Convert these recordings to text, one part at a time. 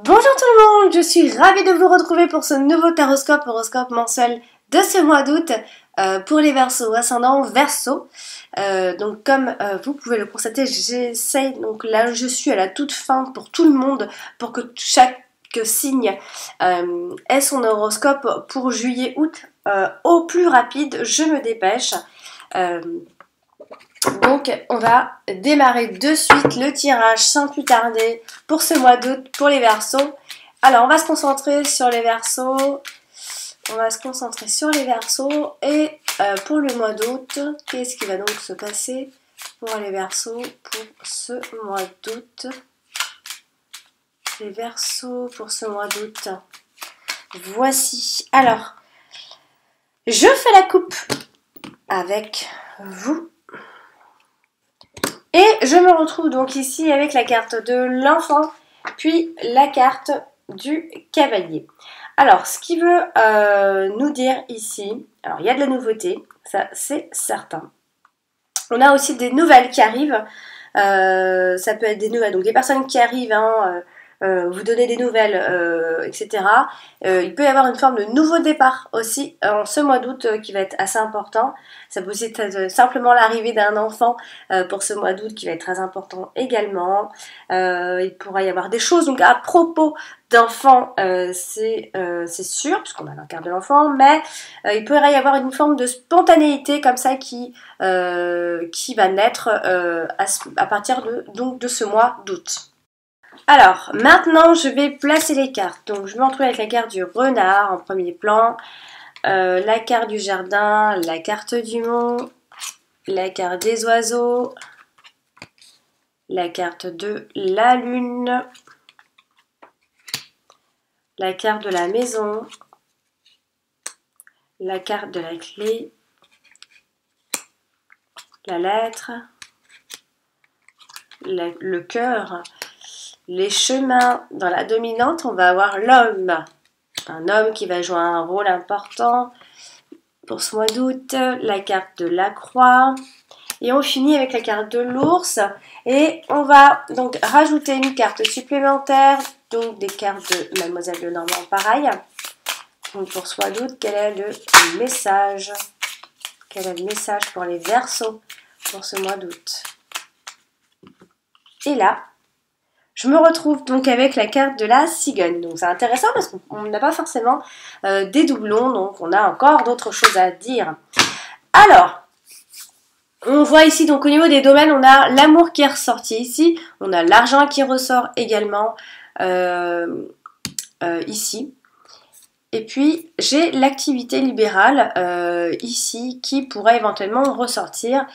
Bonjour tout le monde, je suis ravie de vous retrouver pour ce nouveau horoscope mensuel de ce mois d'août pour les Verseaux, ascendant Verseau. Donc comme vous pouvez le constater, j'essaye, donc là je suis à la toute fin pour tout le monde, pour que chaque signe ait son horoscope pour juillet-août au plus rapide, je me dépêche. Donc on va démarrer de suite le tirage sans plus tarder pour ce mois d'août pour les Verseaux. Alors on va se concentrer sur les Verseaux. Et pour le mois d'août, qu'est-ce qui va donc se passer pour les Verseaux pour ce mois d'août? Les Verseaux pour ce mois d'août. Voici. Alors, je fais la coupe avec vous. Et je me retrouve donc ici avec la carte de l'enfant, puis la carte du cavalier. Alors, ce qui veut nous dire ici, alors il y a de la nouveauté, ça c'est certain. On a aussi des nouvelles qui arrivent, ça peut être des nouvelles, donc des personnes qui arrivent, vous donner des nouvelles, etc. Il peut y avoir une forme de nouveau départ aussi en ce mois d'août qui va être assez important. Ça peut aussi être simplement l'arrivée d'un enfant pour ce mois d'août qui va être très important également. Il pourra y avoir des choses donc à propos d'enfants, c'est sûr, puisqu'on a la carte de l'enfant, mais il pourrait y avoir une forme de spontanéité comme ça qui va naître à partir de ce mois d'août. Alors, maintenant, je vais placer les cartes. Donc, je me retrouve avec la carte du renard en premier plan, la carte du jardin, la carte du mont, la carte des oiseaux, la carte de la lune, la carte de la maison, la carte de la clé, la lettre, le cœur, les chemins. Dans la dominante, on va avoir l'homme. Un homme qui va jouer un rôle important pour ce mois d'août. La carte de la croix. Et on finit avec la carte de l'ours. Et on va donc rajouter une carte supplémentaire. Donc des cartes de Mademoiselle Lenormand, pareil. Donc pour ce mois d'août, quel est le message? Quel est le message pour les Verseaux pour ce mois d'août? Et là, je me retrouve donc avec la carte de la cigogne. Donc c'est intéressant parce qu'on n'a pas forcément des doublons, donc on a encore d'autres choses à dire. Alors, on voit ici donc au niveau des domaines, on a l'amour qui est ressorti ici, on a l'argent qui ressort également ici. Et puis j'ai l'activité libérale ici qui pourrait éventuellement ressortir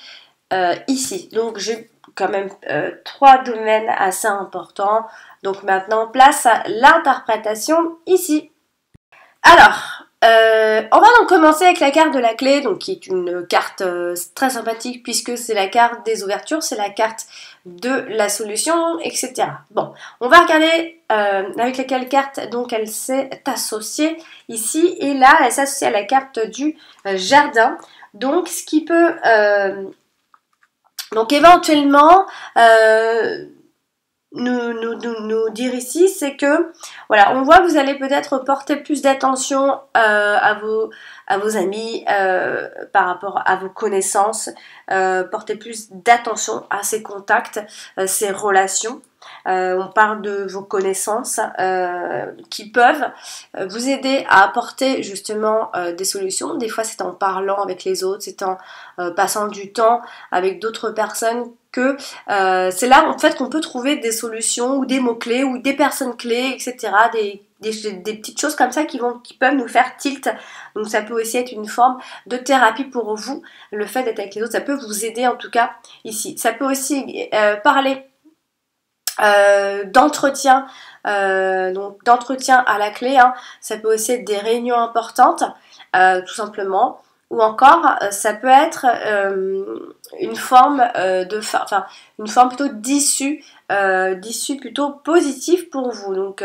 ici. Donc j'ai quand même 3 domaines assez importants. Donc maintenant, place à l'interprétation ici. Alors, on va donc commencer avec la carte de la clé, donc qui est une carte très sympathique puisque c'est la carte des ouvertures, c'est la carte de la solution, etc. Bon, on va regarder avec laquelle carte donc elle s'est associée ici, et là elle s'associe à la carte du jardin. Donc ce qui peut donc éventuellement nous dire ici, c'est que voilà, on voit que vous allez peut-être porter plus d'attention à vos amis par rapport à vos connaissances, porter plus d'attention à ces contacts, ces relations. On parle de vos connaissances qui peuvent vous aider à apporter justement des solutions. Des fois c'est en parlant avec les autres, c'est en passant du temps avec d'autres personnes que c'est là en fait qu'on peut trouver des solutions ou des mots-clés ou des personnes clés, etc. Des petites choses comme ça qui peuvent nous faire tilt. Donc ça peut aussi être une forme de thérapie pour vous. Le fait d'être avec les autres, ça peut vous aider en tout cas ici. Ça peut aussi parler d'entretien, donc d'entretien à la clé, hein. Ça peut aussi être des réunions importantes, tout simplement. Ou encore, ça peut être une forme une forme plutôt d'issue plutôt positive pour vous. Donc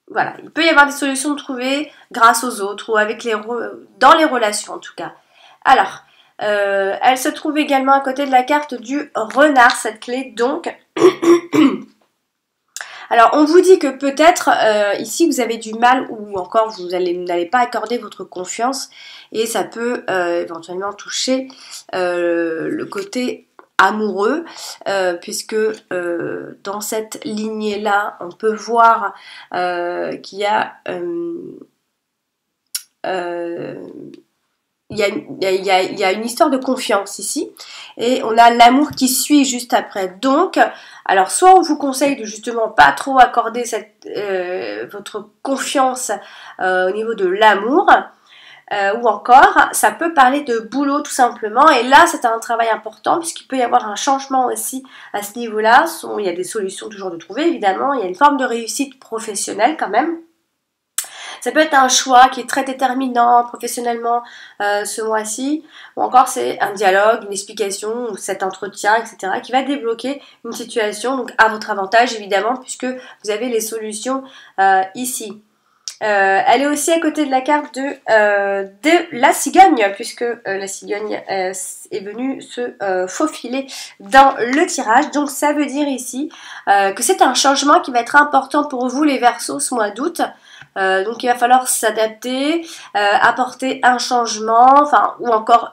voilà, il peut y avoir des solutions trouvées grâce aux autres ou avec dans les relations en tout cas. Alors, elle se trouve également à côté de la carte du renard, cette clé donc. Alors, on vous dit que peut-être ici vous avez du mal ou encore vous n'allez pas accorder votre confiance et ça peut éventuellement toucher le côté amoureux puisque dans cette lignée-là, on peut voir qu'il y a il y a une histoire de confiance ici et on a l'amour qui suit juste après. Donc, alors soit on vous conseille de justement pas trop accorder votre confiance au niveau de l'amour ou encore ça peut parler de boulot tout simplement et là c'est un travail important puisqu'il peut y avoir un changement aussi à ce niveau-là. Il y a des solutions toujours de trouver évidemment, il y a une forme de réussite professionnelle quand même. Ça peut être un choix qui est très déterminant professionnellement ce mois-ci, ou encore c'est un dialogue, une explication, ou cet entretien, etc. qui va débloquer une situation donc à votre avantage évidemment puisque vous avez les solutions ici. Elle est aussi à côté de la carte de la cigogne, puisque la cigogne est venue se faufiler dans le tirage. Donc ça veut dire ici que c'est un changement qui va être important pour vous les Verseaux ce mois d'août. Donc il va falloir s'adapter, apporter un changement, enfin ou encore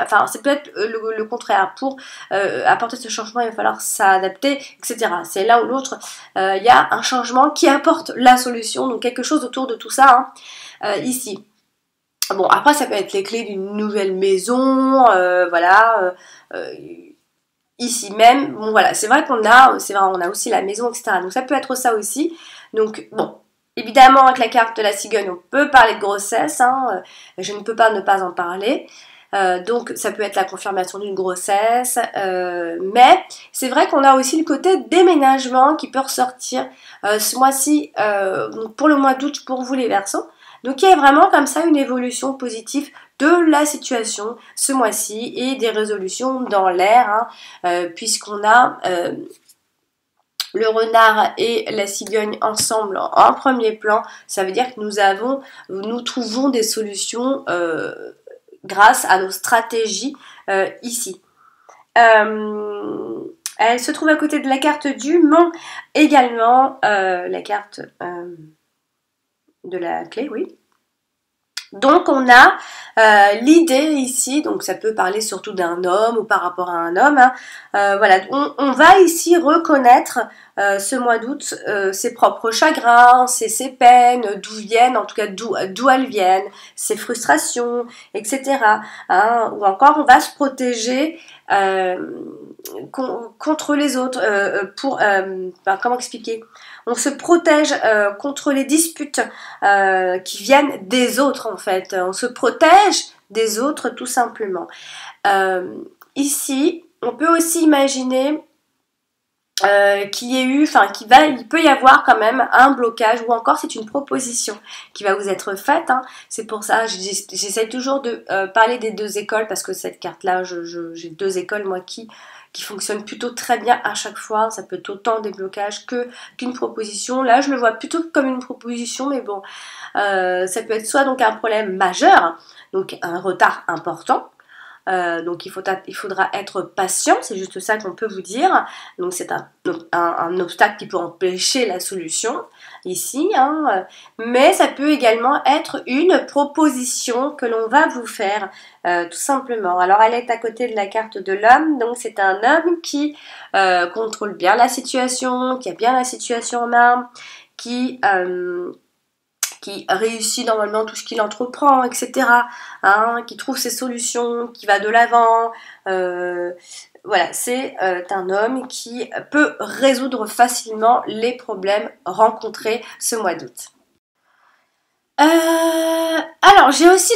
enfin c'est peut-être le contraire pour apporter ce changement il va falloir s'adapter etc. C'est l'un ou l'autre, il y a un changement qui apporte la solution, donc quelque chose autour de tout ça ici. Bon après ça peut être les clés d'une nouvelle maison, voilà. Ici même, bon voilà, c'est vrai qu'on a, on a aussi la maison, etc. Donc ça peut être ça aussi. Donc bon, évidemment avec la carte de la cigogne, on peut parler de grossesse, je ne peux pas ne pas en parler. Donc ça peut être la confirmation d'une grossesse, mais c'est vrai qu'on a aussi le côté déménagement qui peut ressortir ce mois-ci, pour le mois d'août pour vous les Verseaux. Donc il y a vraiment comme ça une évolution positive de la situation ce mois-ci et des résolutions dans l'air, puisqu'on a le renard et la cigogne ensemble en premier plan. Ça veut dire que nous trouvons des solutions grâce à nos stratégies ici. Elle se trouve à côté de la carte du Mont également, la carte de la clé, oui. Donc on a l'idée ici, donc ça peut parler surtout d'un homme ou par rapport à un homme, voilà, on va ici reconnaître ce mois d'août ses propres chagrins, ses peines, d'où viennent, en tout cas d'où elles viennent, ses frustrations, etc. Ou encore on va se protéger contre les autres, comment expliquer, on se protège contre les disputes qui viennent des autres en fait, on se protège des autres tout simplement. Ici on peut aussi imaginer il peut y avoir quand même un blocage ou encore c'est une proposition qui va vous être faite, c'est pour ça j'essaie toujours de parler des deux écoles parce que cette carte là j'ai deux écoles moi qui fonctionnent plutôt très bien à chaque fois, ça peut être autant des blocages qu'une proposition. Là je le vois plutôt comme une proposition mais bon ça peut être soit donc un problème majeur, donc un retard important. Donc il faudra être patient, c'est juste ça qu'on peut vous dire. Donc c'est un obstacle qui peut empêcher la solution ici, mais ça peut également être une proposition que l'on va vous faire tout simplement. Alors elle est à côté de la carte de l'homme, donc c'est un homme qui contrôle bien la situation, qui a bien la situation en main, qui réussit normalement tout ce qu'il entreprend, etc. Qui trouve ses solutions, qui va de l'avant. Voilà, c'est un homme qui peut résoudre facilement les problèmes rencontrés ce mois d'août. Alors j'ai aussi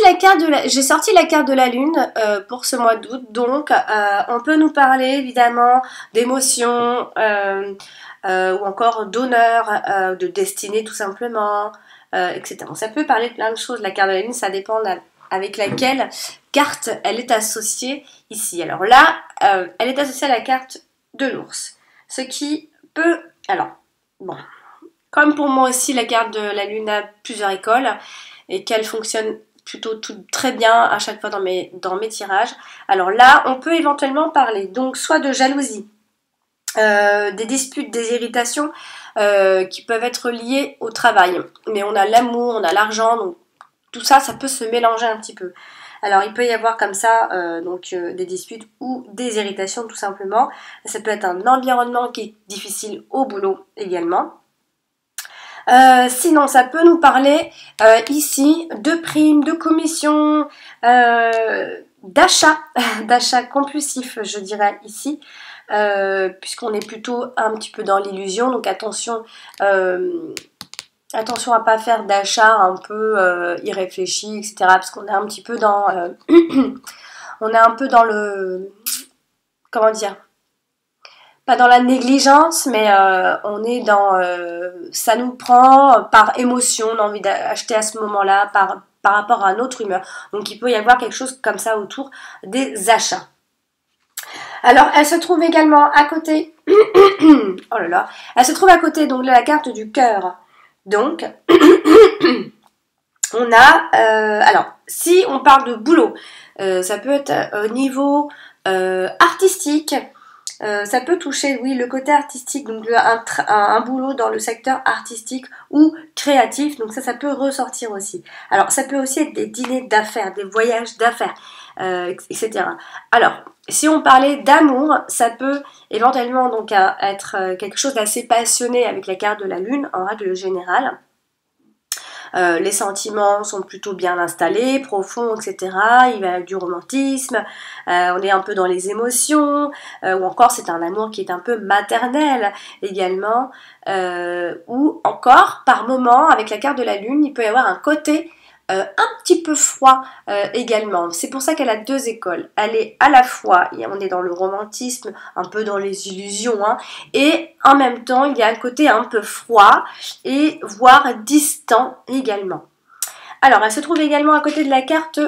j'ai sorti la carte de la lune pour ce mois d'août, donc on peut nous parler évidemment d'émotions ou encore d'honneur, de destinée tout simplement, etc. Ça peut parler de plein de choses, la carte de la lune, ça dépend avec laquelle carte elle est associée ici. Alors là, elle est associée à la carte de l'ours, ce qui peut... Alors, bon, comme pour moi aussi la carte de la lune a plusieurs écoles et qu'elle fonctionne plutôt très bien à chaque fois dans mes tirages. Alors là, on peut éventuellement parler donc soit de jalousie, des disputes, des irritations qui peuvent être liées au travail. Mais on a l'amour, on a l'argent, donc tout ça, ça peut se mélanger un petit peu. Alors il peut y avoir comme ça des disputes ou des irritations tout simplement. Ça peut être un environnement qui est difficile au boulot également. Sinon, ça peut nous parler ici de primes, de commissions, d'achat, d'achat compulsif, je dirais ici, puisqu'on est plutôt un petit peu dans l'illusion. Donc attention, attention à pas faire d'achat un peu irréfléchi, etc. Parce qu'on est un petit peu dans, on est un peu dans le, comment dire, pas dans la négligence, mais on est dans ça nous prend par émotion, on a envie d'acheter à ce moment-là, par rapport à notre humeur. Donc il peut y avoir quelque chose comme ça autour des achats. Alors elle se trouve également à côté, oh là là, elle se trouve à côté donc de la carte du cœur. Donc on a, alors si on parle de boulot, ça peut être au niveau artistique. Ça peut toucher, oui, le côté artistique, donc un boulot dans le secteur artistique ou créatif, donc ça peut ressortir aussi. Alors, ça peut aussi être des dîners d'affaires, des voyages d'affaires, etc. Alors, si on parlait d'amour, ça peut éventuellement donc être quelque chose d'assez passionné avec la carte de la lune, en règle générale. Les sentiments sont plutôt bien installés, profonds, etc. Il va y avoir du romantisme, on est un peu dans les émotions, ou encore c'est un amour qui est un peu maternel également, ou encore par moment avec la carte de la lune, il peut y avoir un côté un petit peu froid également. C'est pour ça qu'elle a deux écoles. Elle est à la fois, on est dans le romantisme, un peu dans les illusions, hein, et en même temps, il y a un côté un peu froid et voire distant également. Alors, elle se trouve également à côté de la carte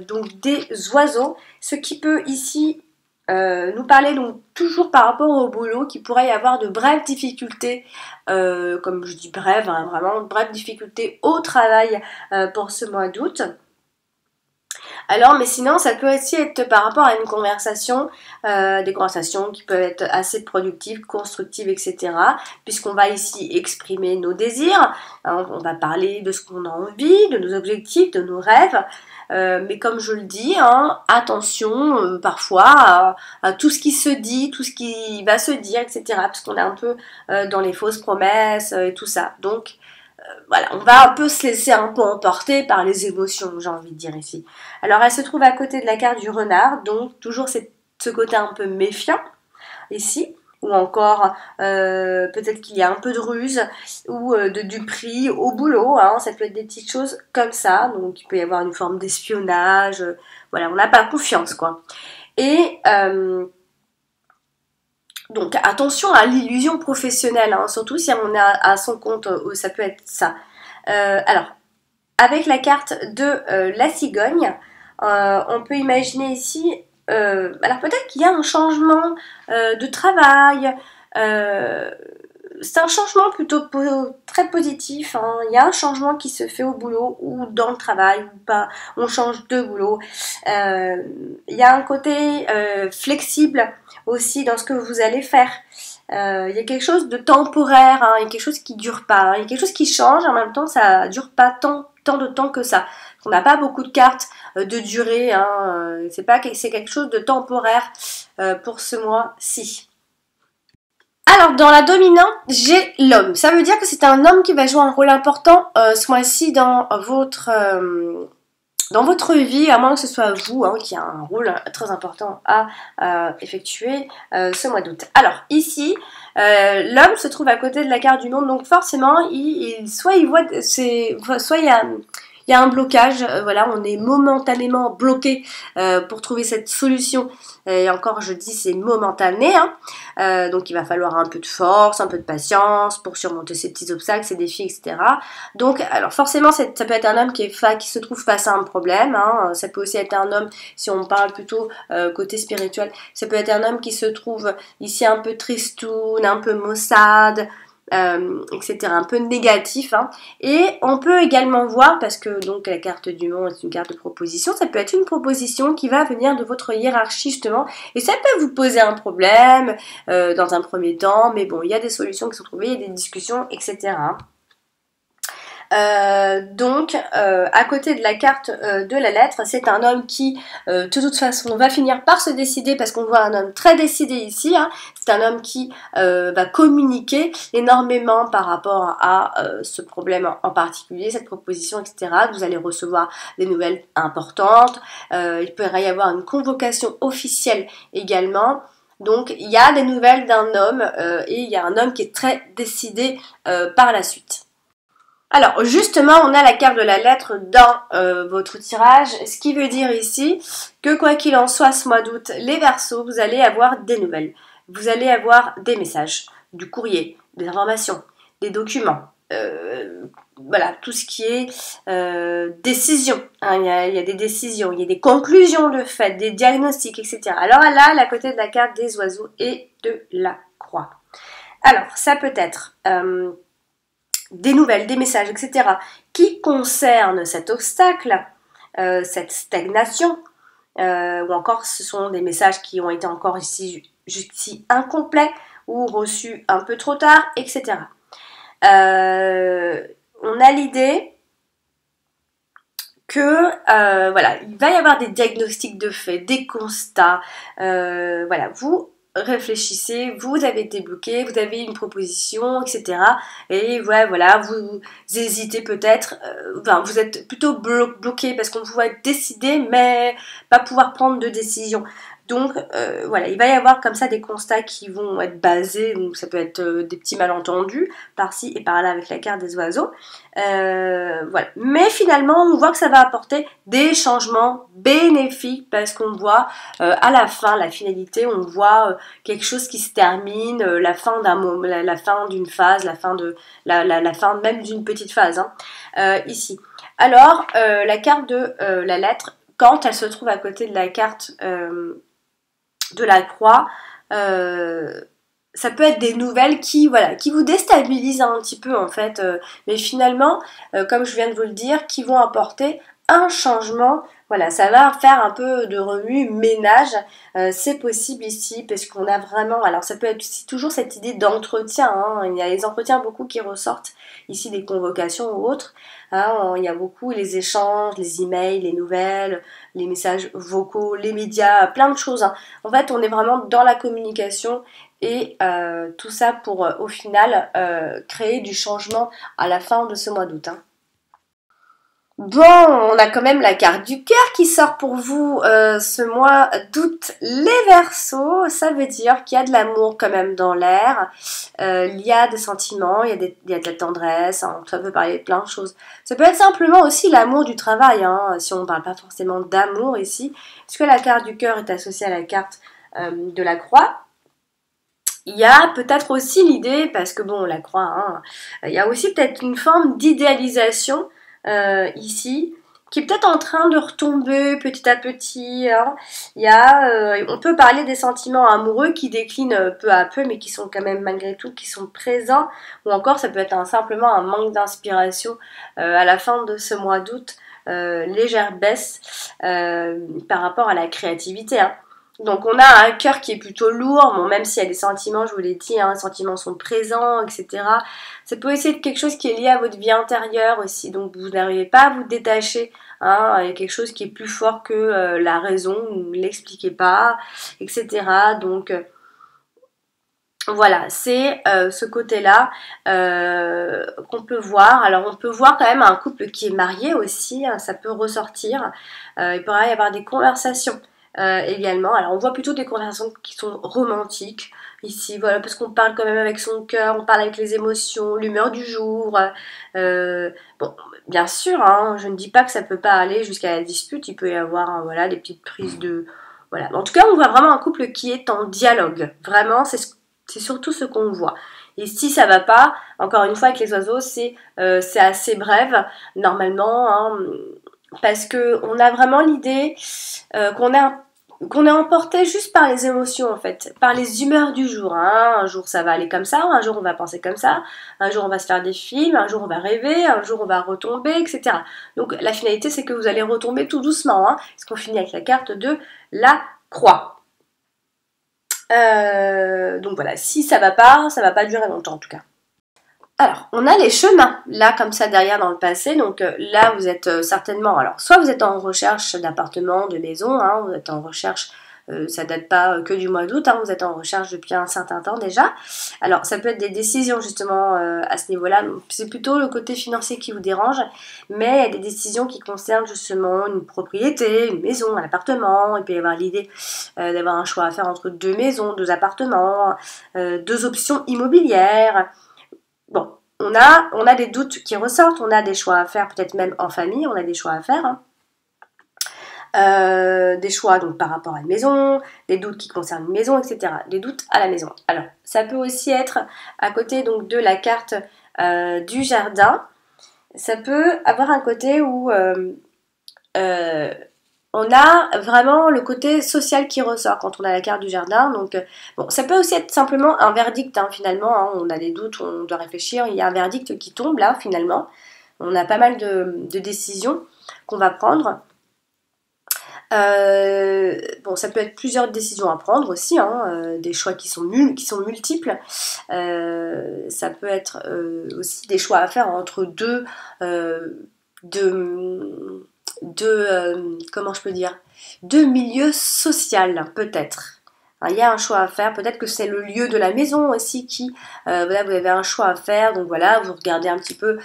donc des oiseaux, ce qui peut ici nous parler donc toujours par rapport au boulot, qu'il pourrait y avoir de brèves difficultés, comme je dis brèves, hein, vraiment de brèves difficultés au travail pour ce mois d'août. Alors, mais sinon, ça peut aussi être par rapport à une conversation, des conversations qui peuvent être assez productives, constructives, etc. Puisqu'on va ici exprimer nos désirs, hein, on va parler de ce qu'on a envie, de nos objectifs, de nos rêves. Mais comme je le dis, hein, attention parfois à tout ce qui se dit, tout ce qui va se dire, etc. Parce qu'on est un peu dans les fausses promesses et tout ça. Donc, voilà, on va un peu se laisser un peu emporter par les émotions, j'ai envie de dire ici. Alors elle se trouve à côté de la carte du renard, donc toujours ce côté un peu méfiant ici, ou encore peut-être qu'il y a un peu de ruse ou du prix au boulot, hein, ça peut être des petites choses comme ça, donc il peut y avoir une forme d'espionnage, voilà, on n'a pas confiance quoi. Et donc attention à l'illusion professionnelle, hein, surtout si on est à son compte, ça peut être ça. Alors, avec la carte de la cigogne, on peut imaginer ici, alors peut-être qu'il y a un changement de travail, c'est un changement plutôt très positif, hein. Il y a un changement qui se fait au boulot ou dans le travail, ou pas, on change de boulot. Il y a un côté flexible aussi dans ce que vous allez faire. Il y a quelque chose de temporaire, hein, il y a quelque chose qui dure pas, hein, il y a quelque chose qui change, en même temps ça dure pas tant de temps que ça. On n'a pas beaucoup de cartes de durée, hein, c'est quelque chose de temporaire pour ce mois-ci. Alors, dans la dominante, j'ai l'homme. Ça veut dire que c'est un homme qui va jouer un rôle important ce mois-ci dans votre vie, à moins que ce soit vous hein, qui a un rôle très important à effectuer ce mois d'août. Alors, ici, l'homme se trouve à côté de la carte du monde, donc forcément, soit il voit, soit il y a un blocage, voilà, on est momentanément bloqué pour trouver cette solution. Et encore, je dis, c'est momentané, hein. Donc il va falloir un peu de force, un peu de patience pour surmonter ces petits obstacles, ces défis, etc. Donc, alors forcément, ça peut être un homme qui se trouve face à un problème, hein. Ça peut aussi être un homme, si on parle plutôt côté spirituel, ça peut être un homme qui se trouve ici un peu tristoun, un peu maussade, etc. Un peu négatif. Hein. Et on peut également voir, parce que donc la carte du monde est une carte de proposition, ça peut être une proposition qui va venir de votre hiérarchie justement, et ça peut vous poser un problème dans un premier temps, mais bon, il y a des solutions qui sont trouvées, il y a des discussions, etc. Hein. À côté de la carte de la lettre, c'est un homme qui, de toute façon, va finir par se décider, parce qu'on voit un homme très décidé ici. Hein. C'est un homme qui va communiquer énormément par rapport à ce problème en particulier, cette proposition, etc. Vous allez recevoir des nouvelles importantes. Il pourrait y avoir une convocation officielle également. Donc, il y a des nouvelles d'un homme et il y a un homme qui est très décidé par la suite. Alors justement, on a la carte de la lettre dans votre tirage, ce qui veut dire ici que quoi qu'il en soit ce mois d'août, les Verseaux, vous allez avoir des nouvelles, vous allez avoir des messages, du courrier, des informations, des documents, voilà, tout ce qui est décision, hein, il y a des décisions, il y a des conclusions de fait, des diagnostics, etc. Alors là, à côté de la carte des oiseaux et de la croix. Alors, ça peut être des nouvelles, des messages, etc. qui concernent cet obstacle, cette stagnation, ou encore ce sont des messages qui ont été encore ici incomplets ou reçus un peu trop tard, etc. On a l'idée que voilà, il va y avoir des diagnostics de faits, des constats, voilà, vous réfléchissez, vous avez été bloqué, vous avez une proposition, etc. Et ouais, voilà, vous hésitez peut-être, enfin, vous êtes plutôt bloqué parce qu'on vous voit décider, mais pas pouvoir prendre de décision. Donc voilà, il va y avoir comme ça des constats qui vont être basés, donc ça peut être des petits malentendus par-ci et par-là avec la carte des oiseaux. Voilà. Mais finalement, on voit que ça va apporter des changements bénéfiques parce qu'on voit à la fin, la finalité, on voit quelque chose qui se termine, la fin d'un moment, la fin d'une phase, la fin de la fin même d'une petite phase. Hein, ici. Alors, la carte de la lettre, quand elle se trouve à côté de la carte de la croix, ça peut être des nouvelles qui, voilà, qui vous déstabilisent un petit peu en fait, mais finalement, comme je viens de vous le dire, qui vont apporter un changement. Voilà, ça va faire un peu de remue-ménage, c'est possible ici, parce qu'on a vraiment, alors ça peut être aussi toujours cette idée d'entretien, hein, il y a les entretiens beaucoup qui ressortent, ici des convocations ou autres, hein, il y a beaucoup les échanges, les emails, les nouvelles, les messages vocaux, les médias, plein de choses. Hein. En fait, on est vraiment dans la communication et tout ça pour au final créer du changement à la fin de ce mois d'août. Hein. Bon, on a quand même la carte du cœur qui sort pour vous ce mois d'août. Les Verseaux, ça veut dire qu'il y a de l'amour quand même dans l'air. Il y a des sentiments, il y a de la tendresse, hein, ça peut parler de plein de choses. Ça peut être simplement aussi l'amour du travail, hein, si on ne parle pas forcément d'amour ici. Puisque la carte du cœur est associée à la carte de la croix. Il y a peut-être aussi l'idée, parce que bon, la croix, hein, il y a aussi peut-être une forme d'idéalisation ici, qui est peut-être en train de retomber petit à petit. Hein. Il y a, on peut parler des sentiments amoureux qui déclinent peu à peu, mais qui sont quand même malgré tout, qui sont présents. Ou encore, ça peut être simplement un manque d'inspiration à la fin de ce mois d'août, légère baisse par rapport à la créativité. Hein. Donc on a un cœur qui est plutôt lourd, bon, même s'il y a des sentiments, je vous l'ai dit, hein, les sentiments sont présents, etc. Ça peut aussi être quelque chose qui est lié à votre vie intérieure aussi, donc vous n'arrivez pas à vous détacher, hein, il y a quelque chose qui est plus fort que la raison, vous ne l'expliquez pas, etc. Donc voilà, c'est ce côté-là qu'on peut voir. Alors on peut voir quand même un couple qui est marié aussi, hein, ça peut ressortir, il pourrait y avoir des conversations. Également, alors on voit plutôt des conversations qui sont romantiques ici, voilà, parce qu'on parle quand même avec son cœur, on parle avec les émotions, l'humeur du jour. Bon, bien sûr, hein, je ne dis pas que ça peut pas aller jusqu'à la dispute, il peut y avoir hein, voilà, des petites prises de... Voilà. En tout cas, on voit vraiment un couple qui est en dialogue. Vraiment, c'est surtout ce qu'on voit. Et si ça va pas, encore une fois avec les oiseaux, c'est assez bref, normalement, hein, parce qu'on a vraiment l'idée qu'on est qu'on est emporté juste par les émotions en fait, par les humeurs du jour. Hein. Un jour ça va aller comme ça, un jour on va penser comme ça, un jour on va se faire des films, un jour on va rêver, un jour on va retomber, etc. Donc la finalité c'est que vous allez retomber tout doucement, hein, parce qu'on finit avec la carte de la croix. Donc voilà, si ça va pas durer longtemps en tout cas. Alors, on a les chemins, là, comme ça, derrière dans le passé. Donc là, vous êtes certainement... Alors, soit vous êtes en recherche d'appartement, de maison, hein, vous êtes en recherche... ça date pas que du mois d'août, hein, vous êtes en recherche depuis un certain temps déjà. Alors, ça peut être des décisions, justement, à ce niveau-là. C'est plutôt le côté financier qui vous dérange. Mais il y a des décisions qui concernent, justement, une propriété, une maison, un appartement. Il peut y avoir l'idée d'avoir un choix à faire entre deux maisons, deux appartements, deux options immobilières... Bon, on a des doutes qui ressortent, on a des choix à faire, peut-être même en famille, on a des choix à faire. Hein. Des choix donc par rapport à une maison, des doutes qui concernent une maison, etc. Des doutes à la maison. Alors, ça peut aussi être à côté donc de la carte du jardin. Ça peut avoir un côté où on a vraiment le côté social qui ressort quand on a la carte du jardin. Donc, bon, ça peut aussi être simplement un verdict, hein, finalement. Hein, on a des doutes, on doit réfléchir. Il y a un verdict qui tombe là, finalement. On a pas mal de décisions qu'on va prendre. Bon, ça peut être plusieurs décisions à prendre aussi, hein, des choix qui sont multiples. Ça peut être aussi des choix à faire entre comment je peux dire, deux milieux sociaux peut-être. Il y a un choix à faire, peut-être que c'est le lieu de la maison aussi qui, voilà, vous avez un choix à faire, donc voilà, vous regardez un petit peu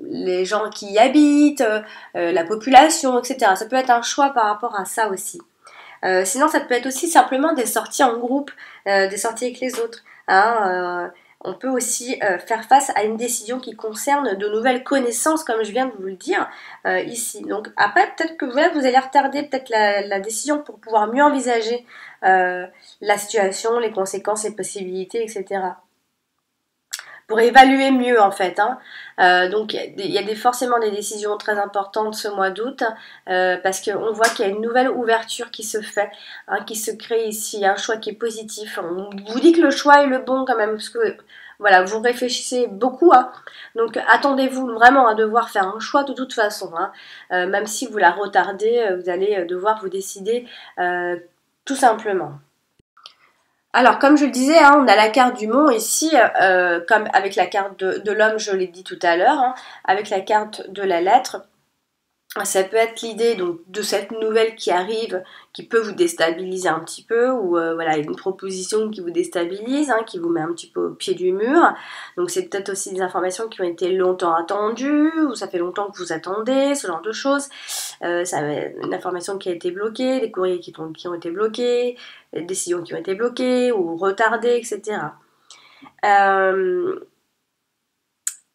les gens qui y habitent, la population, etc. Ça peut être un choix par rapport à ça aussi. Sinon, ça peut être aussi simplement des sorties en groupe, des sorties avec les autres. Hein, on peut aussi faire face à une décision qui concerne de nouvelles connaissances, comme je viens de vous le dire ici. Donc après, peut-être que voilà, vous allez retarder peut-être la décision pour pouvoir mieux envisager la situation, les conséquences, les possibilités, etc. Pour évaluer mieux en fait. Hein. Donc il y a forcément des décisions très importantes ce mois d'août parce qu'on voit qu'il y a une nouvelle ouverture qui se fait, hein, qui se crée ici, un choix qui est positif. On vous dit que le choix est le bon quand même parce que voilà, vous réfléchissez beaucoup, hein. Donc attendez-vous vraiment à devoir faire un choix de toute façon. Hein. Même si vous la retardez, vous allez devoir vous décider tout simplement. Alors, comme je le disais, hein, on a la carte du mont ici, comme avec la carte de l'homme, je l'ai dit tout à l'heure, hein, avec la carte de la lettre. Ça peut être l'idée donc de cette nouvelle qui arrive, qui peut vous déstabiliser un petit peu, ou voilà, une proposition qui vous déstabilise, hein, qui vous met un petit peu au pied du mur. Donc c'est peut-être aussi des informations qui ont été longtemps attendues, ou ça fait longtemps que vous attendez, ce genre de choses. Ça va être une information qui a été bloquée, des courriers qui ont été bloqués, des décisions qui ont été bloquées ou retardées, etc.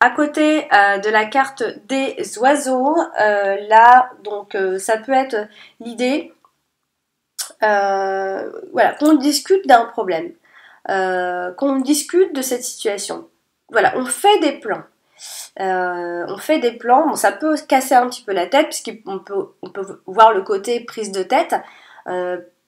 À côté de la carte des oiseaux, là, donc ça peut être l'idée voilà, qu'on discute d'un problème, qu'on discute de cette situation. Voilà, on fait des plans. Bon, ça peut casser un petit peu la tête, puisqu'on peut voir le côté prise de tête.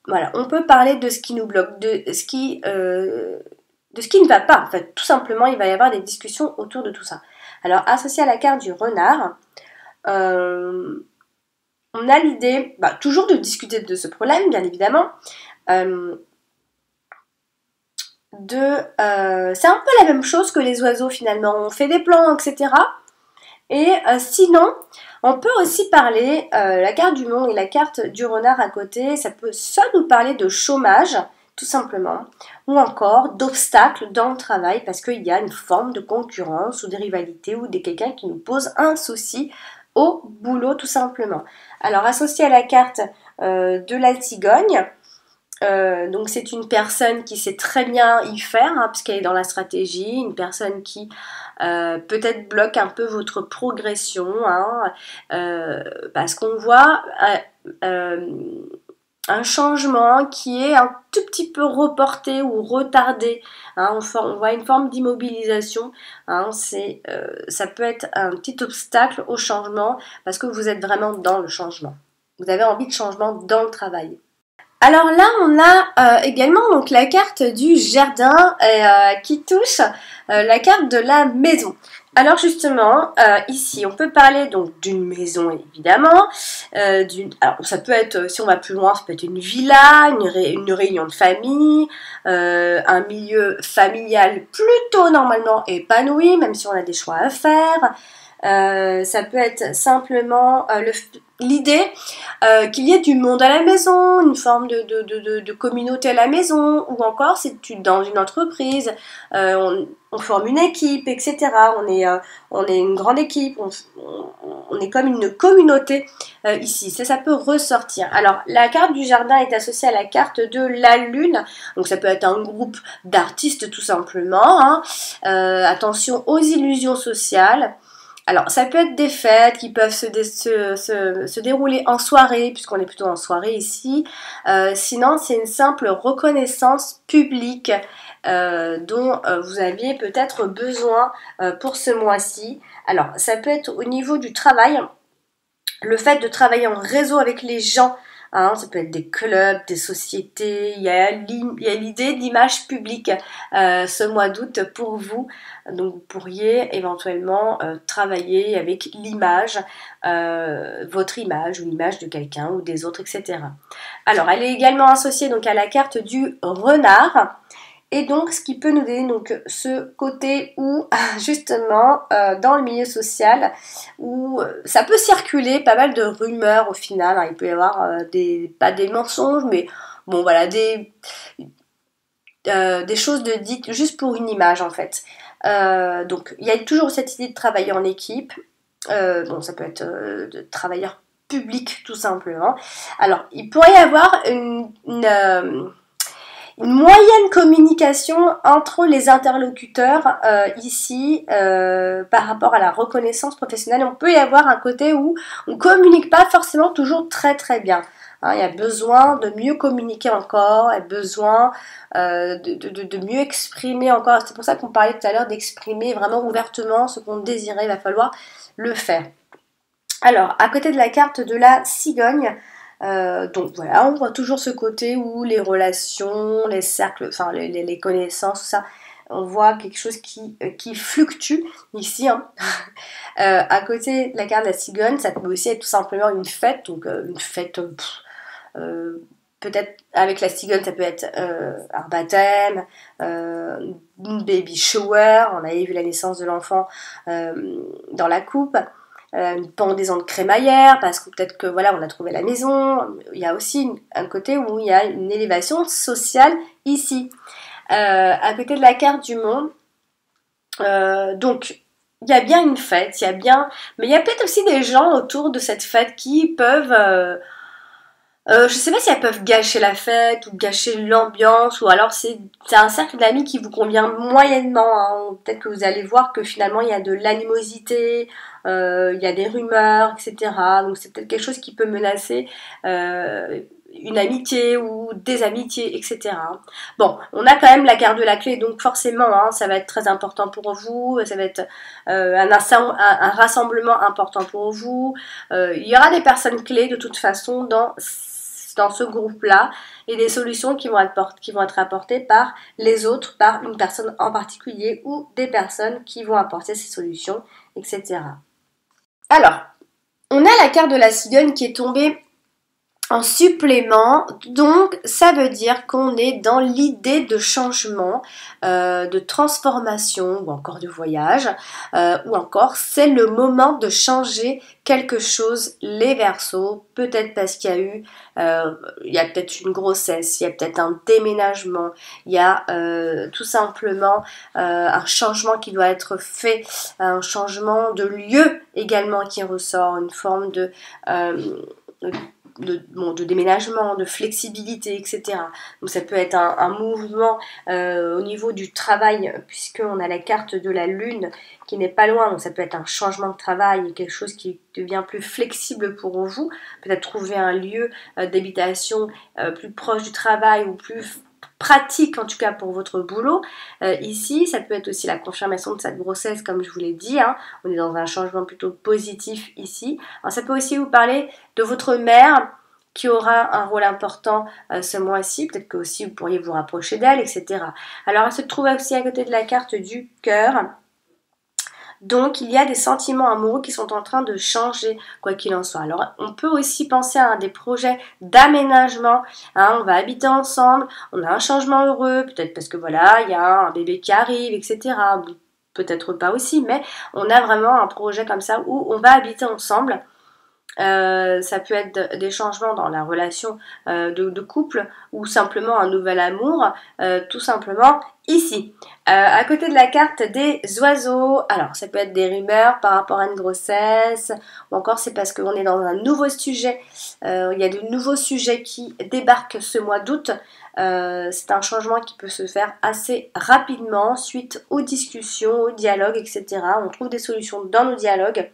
Voilà, on peut parler de ce qui nous bloque, de ce qui ne va pas, en fait. Tout simplement, il va y avoir des discussions autour de tout ça. Alors, associé à la carte du renard, on a l'idée, toujours de discuter de ce problème, bien évidemment. C'est un peu la même chose que les oiseaux, finalement. On fait des plans, etc. Et sinon, on peut aussi parler, la carte du mont et la carte du renard à côté, ça peut soit nous parler de chômage, tout simplement, ou encore d'obstacles dans le travail parce qu'il y a une forme de concurrence ou de rivalité ou de quelqu'un qui nous pose un souci au boulot tout simplement. Alors associé à la carte de la cigogne, donc c'est une personne qui sait très bien y faire hein, parce qu'elle est dans la stratégie, une personne qui peut-être bloque un peu votre progression hein, parce qu'on voit un changement qui est un tout petit peu reporté ou retardé. Hein, on voit une forme d'immobilisation. Hein, ça peut être un petit obstacle au changement parce que vous êtes vraiment dans le changement. vous avez envie de changement dans le travail. Alors là, on a également donc la carte du jardin qui touche la carte de la maison. Alors justement, ici, on peut parler donc d'une maison évidemment. Alors ça peut être, si on va plus loin, ça peut être une villa, une réunion de famille, un milieu familial plutôt normalement épanoui, même si on a des choix à faire. Ça peut être simplement l'idée qu'il y ait du monde à la maison, une forme de communauté à la maison, ou encore c'est dans une entreprise, on forme une équipe, etc. On est une grande équipe, on est comme une communauté ici. Ça peut ressortir. Alors la carte du jardin est associée à la carte de la lune, donc ça peut être un groupe d'artistes tout simplement. Hein. Attention aux illusions sociales. Alors, ça peut être des fêtes qui peuvent se dérouler en soirée, puisqu'on est plutôt en soirée ici. Sinon, c'est une simple reconnaissance publique dont vous aviez peut-être besoin pour ce mois-ci. Alors, ça peut être au niveau du travail, le fait de travailler en réseau avec les gens. Hein, ça peut être des clubs, des sociétés, il y a l'idée de l'image publique ce mois d'août pour vous. Donc vous pourriez éventuellement travailler avec l'image, votre image ou l'image de quelqu'un ou des autres, etc. Alors elle est également associée donc à la carte du renard. Et donc, ce qui peut nous donner donc ce côté où, justement, dans le milieu social, où ça peut circuler pas mal de rumeurs au final. Hein, il peut y avoir pas des mensonges, mais bon, voilà, des choses dites juste pour une image, en fait. Donc, il y a toujours cette idée de travailler en équipe. Bon, ça peut être de travailleurs publics, tout simplement. Alors, il pourrait y avoir une moyenne communication entre les interlocuteurs ici par rapport à la reconnaissance professionnelle. On peut y avoir un côté où on communique pas forcément toujours très très bien. Hein, il y a besoin de mieux communiquer encore, il y a besoin de mieux exprimer encore. C'est pour ça qu'on parlait tout à l'heure d'exprimer vraiment ouvertement ce qu'on désirait. Il va falloir le faire. Alors, à côté de la carte de la cigogne, donc voilà, on voit toujours ce côté où les relations, les cercles, enfin les connaissances, tout ça, on voit quelque chose qui fluctue ici. Hein. À côté de la carte de la cigogne, ça peut aussi être tout simplement une fête, donc une fête, peut-être avec la cigogne, ça peut être un baptême, une baby shower, on avait vu la naissance de l'enfant dans la coupe. Une pendaison de crémaillère parce que peut-être que voilà on a trouvé la maison. Il y a aussi un côté où il y a une élévation sociale ici à côté de la carte du monde. Donc il y a bien une fête, mais il y a peut-être aussi des gens autour de cette fête qui peuvent je sais pas si elles peuvent gâcher la fête ou gâcher l'ambiance, ou alors c'est un cercle d'amis qui vous convient moyennement. Hein. Peut-être que vous allez voir que finalement il y a de l'animosité, il y a des rumeurs, etc. Donc c'est peut-être quelque chose qui peut menacer une amitié ou des amitiés, etc. Bon, on a quand même la carte de la clé, donc forcément hein, ça va être très important pour vous, ça va être un rassemblement important pour vous. Il y aura des personnes clés de toute façon dans ce groupe-là et des solutions qui vont être apportées par les autres, par une personne en particulier ou des personnes qui vont apporter ces solutions, etc. Alors, on a la carte de la cigogne qui est tombée en supplément, donc ça veut dire qu'on est dans l'idée de changement, de transformation ou encore de voyage, ou encore c'est le moment de changer quelque chose les Verseaux, peut-être parce qu'il y a eu, il y a peut-être une grossesse, il y a peut-être un déménagement, il y a tout simplement un changement qui doit être fait, un changement de lieu également qui ressort, une forme de déménagement, de flexibilité, etc. Donc ça peut être un mouvement au niveau du travail, puisqu'on a la carte de la lune qui n'est pas loin, donc ça peut être un changement de travail, quelque chose qui devient plus flexible pour vous, peut-être trouver un lieu d'habitation plus proche du travail ou plus pratique en tout cas pour votre boulot. Ici, ça peut être aussi la confirmation de cette grossesse comme je vous l'ai dit, hein. On est dans un changement plutôt positif ici. Alors, ça peut aussi vous parler de votre mère qui aura un rôle important ce mois-ci, peut-être que aussi vous pourriez vous rapprocher d'elle, etc. Alors elle se trouve aussi à côté de la carte du cœur. Donc, il y a des sentiments amoureux qui sont en train de changer, quoi qu'il en soit. Alors, on peut aussi penser à des projets d'aménagement. Hein, on va habiter ensemble, on a un changement heureux, peut-être parce que voilà, il y a un bébé qui arrive, etc. Peut-être pas aussi, mais on a vraiment un projet comme ça où on va habiter ensemble. Ça peut être des changements dans la relation de couple ou simplement un nouvel amour, tout simplement ici. À côté de la carte des oiseaux, alors ça peut être des rumeurs par rapport à une grossesse, ou encore c'est parce qu'on est dans un nouveau sujet, il y a de nouveaux sujets qui débarquent ce mois d'août. C'est un changement qui peut se faire assez rapidement suite aux discussions, aux dialogues, etc. On trouve des solutions dans nos dialogues.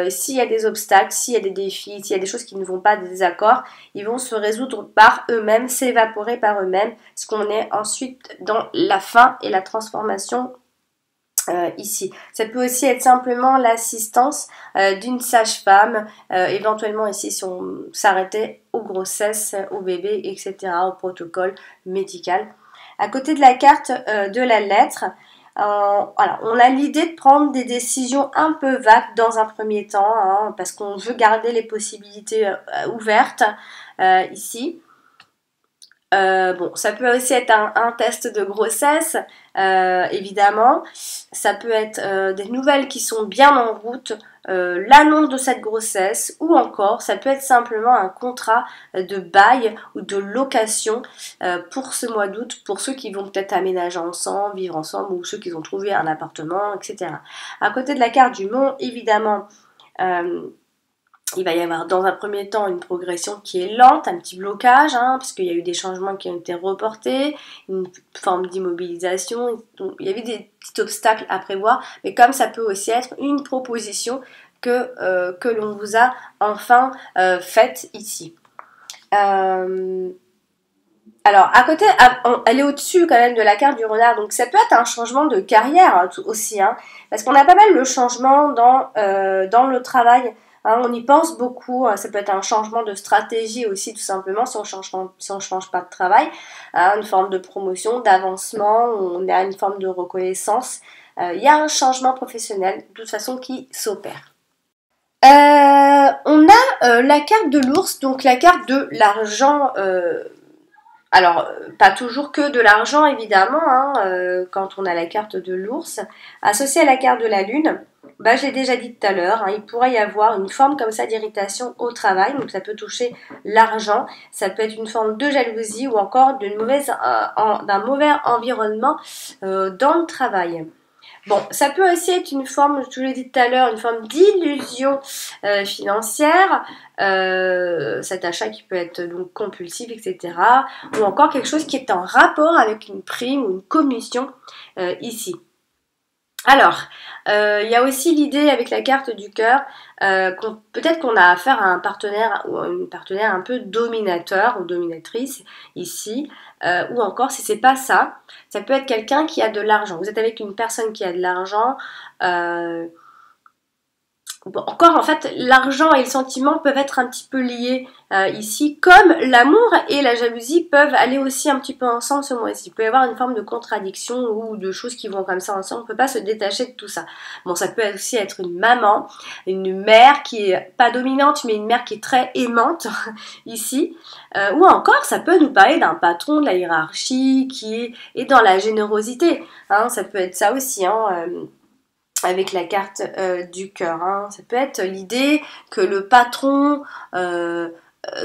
S'il y a des obstacles, s'il y a des défis, s'il y a des choses qui ne vont pas, des désaccords, ils vont se résoudre par eux-mêmes, s'évaporer par eux-mêmes, parce qu'on est ensuite dans la fin et la transformation ici. Ça peut aussi être simplement l'assistance d'une sage-femme, éventuellement ici si on s'arrêtait aux grossesses, aux bébés, etc., au protocole médical. À côté de la carte de la lettre, voilà, on a l'idée de prendre des décisions un peu vagues dans un premier temps, hein, parce qu'on veut garder les possibilités ouvertes ici. Bon, ça peut aussi être un test de grossesse, évidemment. Ça peut être des nouvelles qui sont bien en route, l'annonce de cette grossesse, ou encore ça peut être simplement un contrat de bail ou de location pour ce mois d'août, pour ceux qui vont peut-être aménager ensemble, vivre ensemble, ou ceux qui ont trouvé un appartement, etc. À côté de la carte du monde, évidemment, il va y avoir dans un premier temps une progression qui est lente, un petit blocage, hein, parce qu'il y a eu des changements qui ont été reportés, une forme d'immobilisation, il y avait des petits obstacles à prévoir, mais comme ça peut aussi être une proposition que l'on vous a enfin faite ici. Alors, à côté, elle est au-dessus quand même de la carte du renard, donc ça peut être un changement de carrière aussi, hein, parce qu'on a pas mal de changements dans le travail. Hein, on y pense beaucoup, ça peut être un changement de stratégie aussi tout simplement si on change pas de travail, hein, une forme de promotion, d'avancement, on a une forme de reconnaissance. Il y a un changement professionnel de toute façon qui s'opère. On a la carte de l'ours, donc la carte de l'argent. Alors, pas toujours que de l'argent évidemment, hein, quand on a la carte de l'ours. Associée à la carte de la lune, bah, j'ai déjà dit tout à l'heure, hein, il pourrait y avoir une forme comme ça d'irritation au travail, donc ça peut toucher l'argent, ça peut être une forme de jalousie ou encore d'un mauvais environnement dans le travail. Bon, ça peut aussi être une forme, je vous l'ai dit tout à l'heure, une forme d'illusion financière, cet achat qui peut être donc compulsif, etc. Ou encore quelque chose qui est en rapport avec une prime ou une commission ici. Alors, il y a aussi l'idée avec la carte du cœur, peut-être qu'on a affaire à un partenaire ou à une partenaire un peu dominateur ou dominatrice ici, ou encore si c'est pas ça, ça peut être quelqu'un qui a de l'argent. Vous êtes avec une personne qui a de l'argent. Bon, encore, en fait, l'argent et le sentiment peuvent être un petit peu liés ici, comme l'amour et la jalousie peuvent aller aussi un petit peu ensemble ce mois-ci. Il peut y avoir une forme de contradiction ou de choses qui vont comme ça ensemble, on ne peut pas se détacher de tout ça. Bon, ça peut aussi être une maman, une mère qui est pas dominante, mais une mère qui est très aimante ici. Ou encore, ça peut nous parler d'un patron de la hiérarchie qui est dans la générosité. Hein, ça peut être ça aussi, hein, avec la carte du cœur. Hein. Ça peut être l'idée que le patron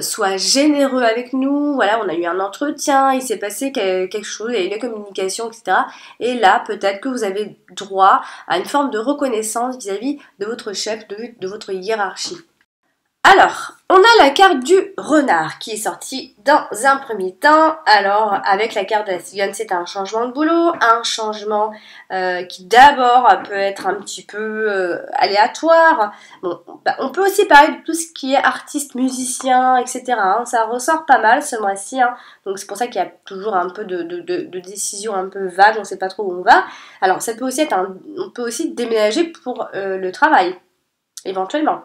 soit généreux avec nous. Voilà, on a eu un entretien, il s'est passé quelque chose, il y a eu une communication, etc. Et là, peut-être que vous avez droit à une forme de reconnaissance vis-à-vis de votre chef, de votre hiérarchie. Alors, on a la carte du renard qui est sortie dans un premier temps. Alors, avec la carte de la cigogne, c'est un changement de boulot, un changement qui d'abord peut être un petit peu aléatoire. Bon, bah, on peut aussi parler de tout ce qui est artiste, musicien, etc. hein. Ça ressort pas mal ce mois-ci. Donc, c'est pour ça qu'il y a toujours un peu de décisions un peu vagues, on ne sait pas trop où on va. Alors, ça peut aussi être on peut aussi déménager pour le travail, éventuellement.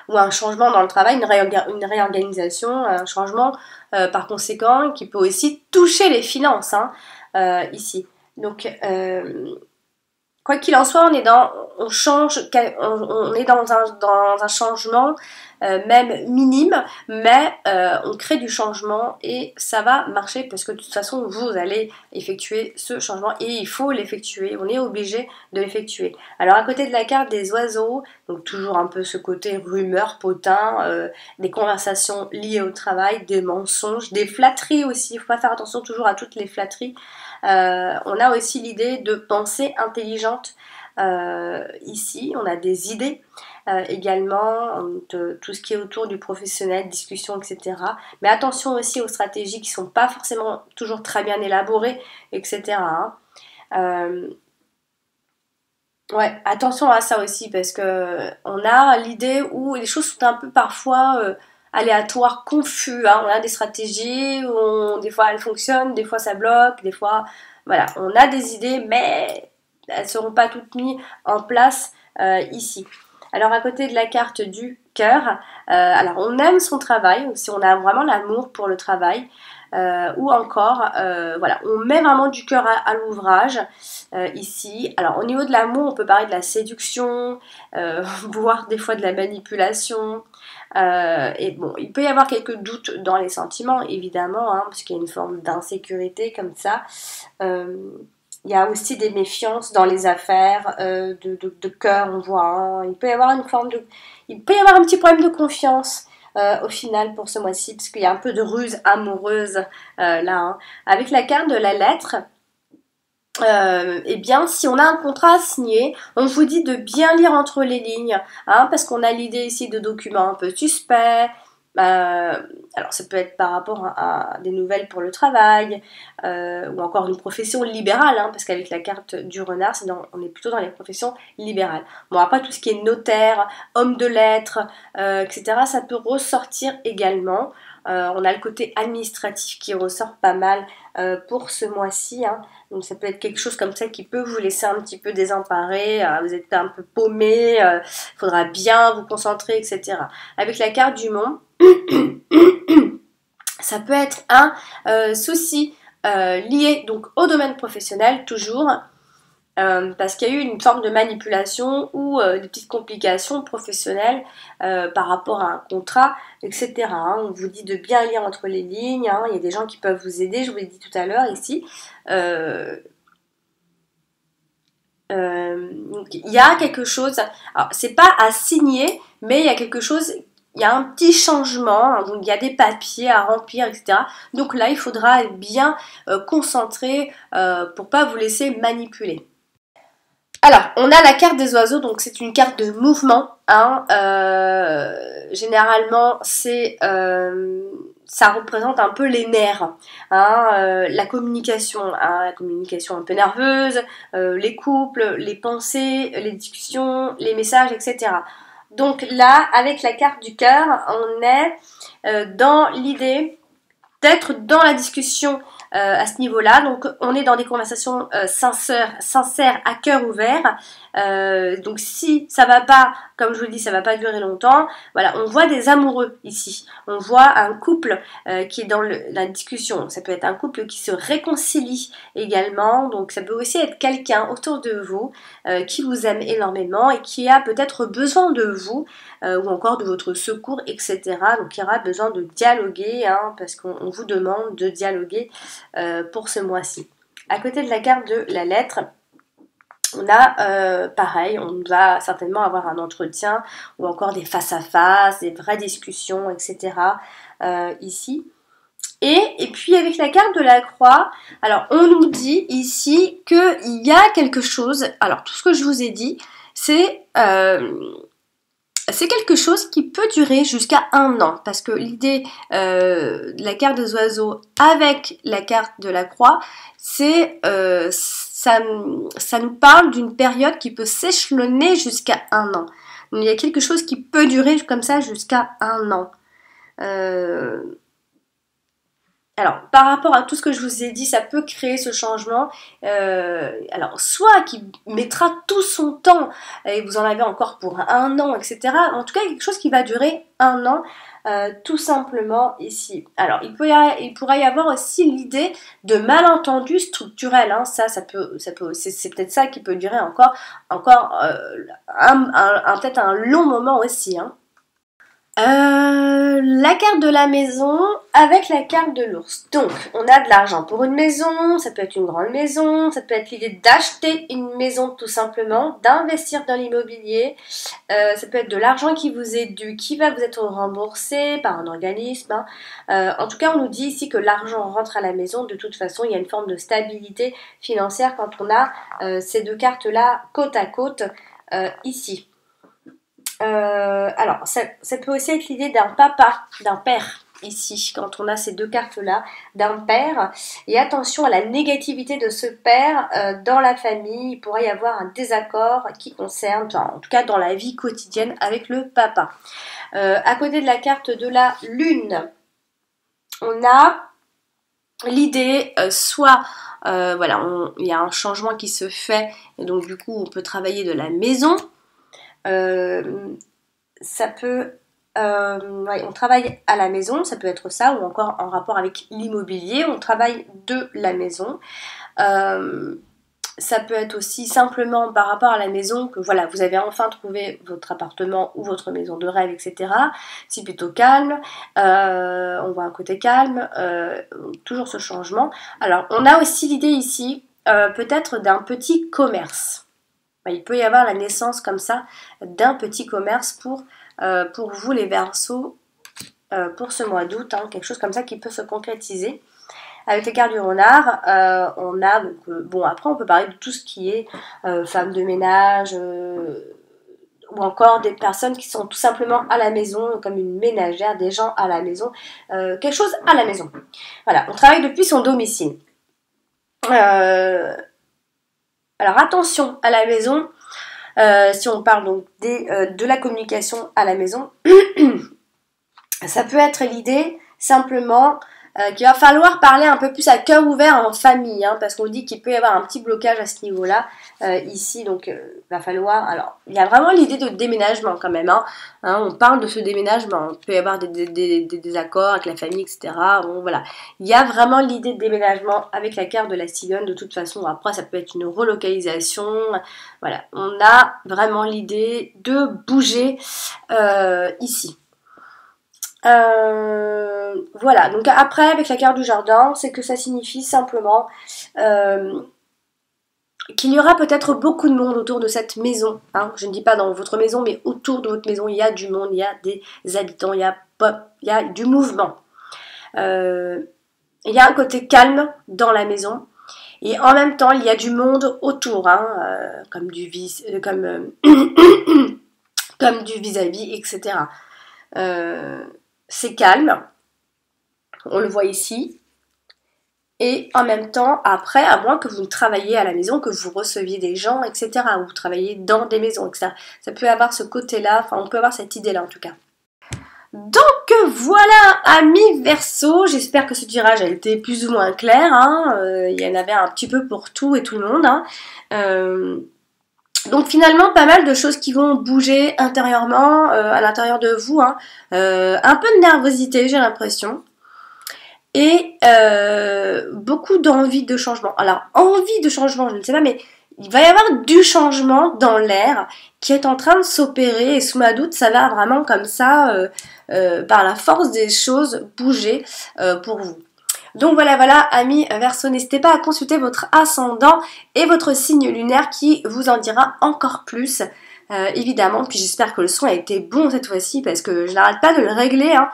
Ou un changement dans le travail, une réorganisation, un changement par conséquent qui peut aussi toucher les finances ici. Donc, quoi qu'il en soit, on est dans un changement même minime, mais on crée du changement et ça va marcher parce que de toute façon vous allez effectuer ce changement et il faut l'effectuer, on est obligé de l'effectuer. Alors à côté de la carte des oiseaux, donc toujours un peu ce côté rumeur, potin, des conversations liées au travail, des mensonges, des flatteries aussi, il faut pas faire attention toujours à toutes les flatteries. On a aussi l'idée de pensée intelligente ici, on a des idées également, de tout ce qui est autour du professionnel, discussion, etc. Mais attention aussi aux stratégies qui ne sont pas forcément toujours très bien élaborées, etc. Ouais, attention à ça aussi parce que on a l'idée où les choses sont un peu parfois aléatoires, confus. On a des stratégies où des fois elles fonctionnent, des fois ça bloque, des fois voilà, on a des idées mais elles ne seront pas toutes mises en place ici. Alors à côté de la carte du cœur, alors on aime son travail, si on a vraiment l'amour pour le travail. Ou encore, voilà, on met vraiment du cœur à l'ouvrage ici. Alors au niveau de l'amour, on peut parler de la séduction, voire des fois de la manipulation. Et bon, il peut y avoir quelques doutes dans les sentiments, évidemment, parce qu'il y a une forme d'insécurité comme ça. Il y a aussi des méfiances dans les affaires, de cœur, on voit. Il peut y avoir il peut y avoir un petit problème de confiance. Au final pour ce mois-ci, parce qu'il y a un peu de ruse amoureuse là. Avec la carte de la lettre, eh bien, si on a un contrat à signer, on vous dit de bien lire entre les lignes, parce qu'on a l'idée ici de documents un peu suspects. Alors, ça peut être par rapport à des nouvelles pour le travail, ou encore une profession libérale, parce qu'avec la carte du renard, on est plutôt dans les professions libérales. Bon, après, tout ce qui est notaire, homme de lettres, etc., ça peut ressortir également. On a le côté administratif qui ressort pas mal pour ce mois-ci. Donc ça peut être quelque chose comme ça qui peut vous laisser un petit peu désemparé, vous êtes un peu paumé, il faudra bien vous concentrer, etc. Avec la carte du monde, ça peut être un souci lié donc au domaine professionnel toujours, parce qu'il y a eu une forme de manipulation ou des petites complications professionnelles par rapport à un contrat, etc. On vous dit de bien lire entre les lignes, il y a des gens qui peuvent vous aider, je vous l'ai dit tout à l'heure ici. Donc, il y a quelque chose, alors c'est pas à signer, mais il y a quelque chose, il y a un petit changement, donc il y a des papiers à remplir, etc. Donc là, il faudra être bien concentré pour pas vous laisser manipuler. Alors, on a la carte des oiseaux, donc c'est une carte de mouvement. Généralement, ça représente un peu les nerfs, la communication un peu nerveuse, les couples, les pensées, les discussions, les messages, etc. Donc là, avec la carte du cœur, on est dans l'idée d'être dans la discussion à ce niveau-là. Donc on est dans des conversations sincères à cœur ouvert. Donc si ça va pas, comme je vous le dis, ça va pas durer longtemps. Voilà, on voit des amoureux ici. On voit un couple qui est dans la discussion. Ça peut être un couple qui se réconcilie également. Donc ça peut aussi être quelqu'un autour de vous qui vous aime énormément et qui a peut-être besoin de vous ou encore de votre secours, etc. Donc il y aura besoin de dialoguer parce qu'on vous demande de dialoguer pour ce mois-ci. À côté de la carte de la lettre, on a pareil, on va certainement avoir un entretien ou encore des face-à-face, des vraies discussions, etc. Ici. Et puis avec la carte de la croix, alors on nous dit ici qu'il y a quelque chose, alors tout ce que je vous ai dit, c'est c'est quelque chose qui peut durer jusqu'à 1 an, parce que l'idée de la carte des oiseaux avec la carte de la croix, c'est ça nous parle d'une période qui peut s'échelonner jusqu'à 1 an. Donc, il y a quelque chose qui peut durer comme ça jusqu'à 1 an. Alors, par rapport à tout ce que je vous ai dit, ça peut créer ce changement. Alors, soit qui mettra tout son temps, et vous en avez encore pour 1 an, etc. En tout cas, quelque chose qui va durer 1 an, tout simplement ici. Alors, il pourrait y avoir aussi l'idée de malentendus structurels. Hein. Ça peut, c'est peut-être ça qui peut durer encore peut-être un long moment aussi. Hein. La carte de la maison avec la carte de l'ours. Donc, on a de l'argent pour une maison, ça peut être une grande maison, ça peut être l'idée d'acheter une maison tout simplement, d'investir dans l'immobilier, ça peut être de l'argent qui vous est dû, qui va vous être remboursé par un organisme. Hein. En tout cas, on nous dit ici que l'argent rentre à la maison. De toute façon, il y a une forme de stabilité financière quand on a ces deux cartes-là côte à côte ici. Alors, ça peut aussi être l'idée d'un papa, d'un père, ici, quand on a ces deux cartes-là, d'un père. Et attention à la négativité de ce père dans la famille. Il pourrait y avoir un désaccord qui concerne, en tout cas dans la vie quotidienne, avec le papa. À côté de la carte de la lune, on a l'idée, soit... voilà, il y a un changement qui se fait, et donc du coup, on peut travailler de la maison. Ça peut on travaille à la maison, ça peut être ça, ou encore en rapport avec l'immobilier, on travaille de la maison. Ça peut être aussi simplement par rapport à la maison que voilà, vous avez enfin trouvé votre appartement ou votre maison de rêve, etc. C'est plutôt calme, on voit un côté calme, toujours ce changement. Alors on a aussi l'idée ici peut-être d'un petit commerce. Il peut y avoir la naissance comme ça d'un petit commerce pour vous les Verseaux pour ce mois d'août, hein, quelque chose comme ça qui peut se concrétiser. Avec les cartes du renard, on a, donc, bon après on peut parler de tout ce qui est femmes de ménage, ou encore des personnes qui sont tout simplement à la maison, comme une ménagère, des gens à la maison, quelque chose à la maison. Voilà, on travaille depuis son domicile. Alors attention à la maison, si on parle donc de la communication à la maison, ça peut être l'idée simplement qu'il va falloir parler un peu plus à cœur ouvert en famille, hein, parce qu'on dit qu'il peut y avoir un petit blocage à ce niveau-là ici, donc va falloir... Alors, il y a vraiment l'idée de déménagement quand même, hein, on parle de ce déménagement, il peut y avoir des désaccords avec la famille, etc. Bon, voilà, il y a vraiment l'idée de déménagement avec la carte de la cigogne, de toute façon, après ça peut être une relocalisation, voilà, on a vraiment l'idée de bouger ici. Voilà, donc après avec la carte du jardin, c'est que ça signifie simplement qu'il y aura peut-être beaucoup de monde autour de cette maison, hein. Je ne dis pas dans votre maison, mais autour de votre maison, il y a du monde, il y a des habitants, il y a du mouvement. Il y a un côté calme dans la maison, et en même temps, il y a du monde autour, hein, comme du vis-à-vis, etc. C'est calme, on le voit ici, et en même temps, après, à moins que vous travailliez à la maison, que vous receviez des gens, etc., ou vous travaillez dans des maisons, etc., ça peut avoir ce côté-là, enfin, on peut avoir cette idée-là en tout cas. Donc voilà, amis Verseau, j'espère que ce tirage a été plus ou moins clair, hein, il y en avait un petit peu pour tout et tout le monde, hein. Donc finalement pas mal de choses qui vont bouger intérieurement, à l'intérieur de vous, hein. Un peu de nervosité j'ai l'impression, et beaucoup d'envie de changement. Alors envie de changement je ne sais pas, mais il va y avoir du changement dans l'air qui est en train de s'opérer, et sous ma doute ça va vraiment comme ça, par la force des choses, bouger pour vous. Donc voilà, amis Verseau, n'hésitez pas à consulter votre ascendant et votre signe lunaire qui vous en dira encore plus, évidemment. Puis j'espère que le son a été bon cette fois-ci, parce que je n'arrête pas de le régler, hein.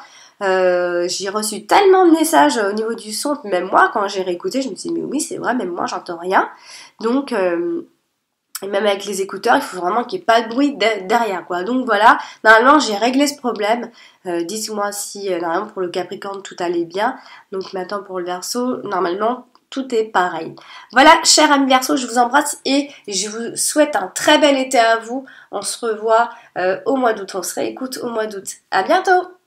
J'ai reçu tellement de messages au niveau du son, même moi quand j'ai réécouté, je me suis dit mais oui c'est vrai, même moi j'entends rien. Donc Et même avec les écouteurs, il faut vraiment qu'il n'y ait pas de bruit derrière, quoi. Donc voilà, normalement j'ai réglé ce problème. Dites-moi si normalement pour le Capricorne tout allait bien. Donc maintenant pour le Verseau, normalement tout est pareil. Voilà, chers amis Verseau, je vous embrasse et je vous souhaite un très bel été à vous. On se revoit au mois d'août, on se réécoute au mois d'août. À bientôt!